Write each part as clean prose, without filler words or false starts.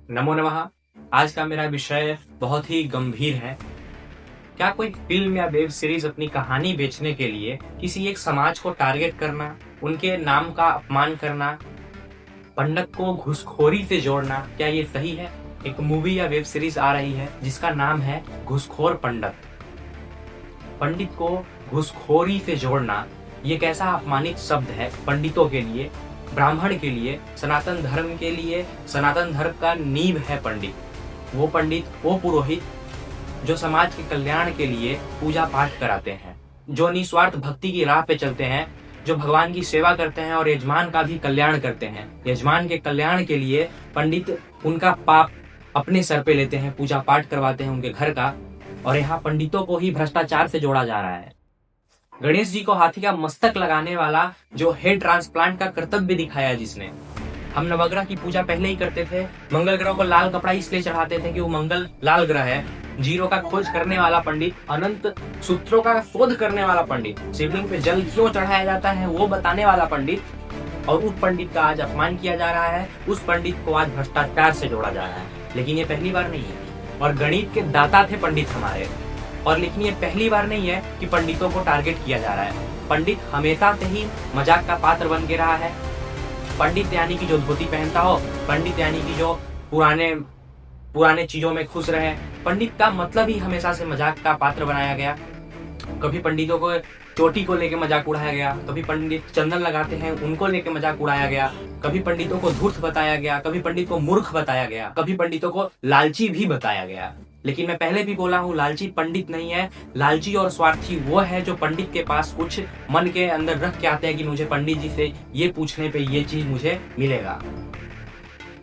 नमो नमः। आज का मेरा विषय बहुत ही गंभीर है। क्या कोई फिल्म या वेब सीरीज अपनी कहानी बेचने के लिए किसी एक समाज को टारगेट करना, उनके नाम का अपमान करना, पंडित को घूसखोरी से जोड़ना, क्या ये सही है? एक मूवी या वेब सीरीज आ रही है जिसका नाम है घूसखोर पंडित। पंडित को घूसखोरी से जोड़ना ये कैसा अपमानित शब्द है पंडितों के लिए, ब्राह्मण के लिए, सनातन धर्म के लिए। सनातन धर्म का नींव है पंडित, वो पुरोहित जो समाज के कल्याण के लिए पूजा पाठ कराते हैं, जो निस्वार्थ भक्ति की राह पे चलते हैं, जो भगवान की सेवा करते हैं और यजमान का भी कल्याण करते हैं। यजमान के कल्याण के लिए पंडित उनका पाप अपने सर पे लेते हैं, पूजा पाठ करवाते हैं उनके घर का। और यहाँ पंडितों को ही भ्रष्टाचार से जोड़ा जा रहा है। गणेश जी को हाथी का मस्तक लगाने वाला जो हेड ट्रांसप्लांट का कर्तव्य दिखाया जिसने, हम नवग्रह की पूजा पहले ही करते थे। मंगल ग्रह को लाल कपड़ा इसलिए चढ़ाते थे कि वो मंगल लाल ग्रह है। जीरो का खोज करने वाला पंडित, अनंत सूत्रों का शोध करने वाला पंडित, शिवलिंग पे जल क्यों चढ़ाया जाता है वो बताने वाला पंडित, और उस पंडित का आज अपमान किया जा रहा है। उस पंडित को आज भ्रष्टाचार से जोड़ा जा रहा है। लेकिन ये पहली बार नहीं है। और गणित के दाता थे पंडित हमारे, और लेकिन ये पहली बार नहीं है कि पंडितों को टारगेट किया जा रहा है। पंडित हमेशा से ही मजाक का पात्र बन के रहा है। पंडित यानी कि जो धोती पहनता हो, पंडित यानी कि जो पुराने चीजों में खुश रहे। पंडित का मतलब ही हमेशा से मजाक का पात्र बनाया गया। कभी पंडितों को चोटी को लेके मजाक उड़ाया गया, कभी पंडित चंदन लगाते हैं उनको लेके मजाक उड़ाया गया, कभी पंडितों को धूर्त बताया गया, कभी पंडित को मूर्ख बताया गया, कभी पंडितों को लालची भी बताया गया। लेकिन मैं पहले भी बोला हूँ, लालची पंडित नहीं है। लालची और स्वार्थी वो है जो पंडित के पास कुछ मन के अंदर रख के आते हैं कि मुझे पंडित जी से ये पूछने पे ये चीज मुझे मिलेगा।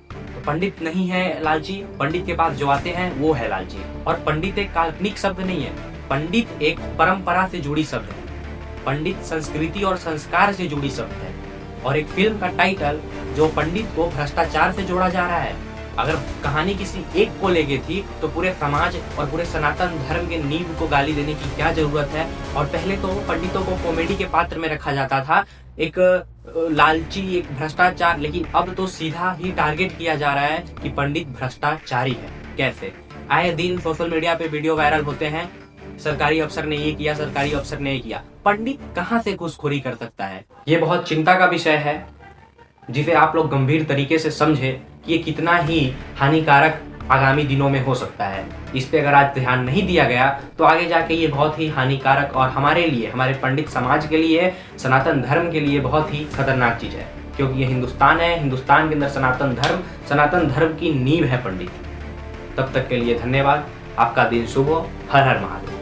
तो पंडित नहीं है लालची, पंडित के पास जो आते हैं वो है लालची। और पंडित एक काल्पनिक शब्द नहीं है, पंडित एक परंपरा से जुड़ी शब्द है। पंडित संस्कृति और संस्कार से जुड़ी शब्द है। और एक फिल्म का टाइटल जो पंडित को भ्रष्टाचार से जोड़ा जा रहा है। अगर कहानी किसी एक को लेके थी तो पूरे समाज और पूरे सनातन धर्म के नींव को गाली देने की क्या जरूरत है। और पहले तो पंडितों को कॉमेडी के पात्र में रखा जाता था, एक लालची, एक भ्रष्टाचार। लेकिन अब तो सीधा ही टारगेट किया जा रहा है कि पंडित भ्रष्टाचारी है। कैसे? आए दिन सोशल मीडिया पे वीडियो वायरल होते हैं, सरकारी अफसर ने ये किया, सरकारी अफसर ने ये किया। पंडित कहाँ से घूसखोरी कर सकता है? ये बहुत चिंता का विषय है जिसे आप लोग गंभीर तरीके से समझे कि ये कितना ही हानिकारक आगामी दिनों में हो सकता है। इस पे अगर आज ध्यान नहीं दिया गया तो आगे जाके ये बहुत ही हानिकारक और हमारे लिए, हमारे पंडित समाज के लिए, सनातन धर्म के लिए बहुत ही खतरनाक चीज है। क्योंकि ये हिंदुस्तान है, हिंदुस्तान के अंदर सनातन धर्म की नींव है पंडित। तब तक के लिए धन्यवाद। आपका दिन शुभ हो। हर हर महादेव।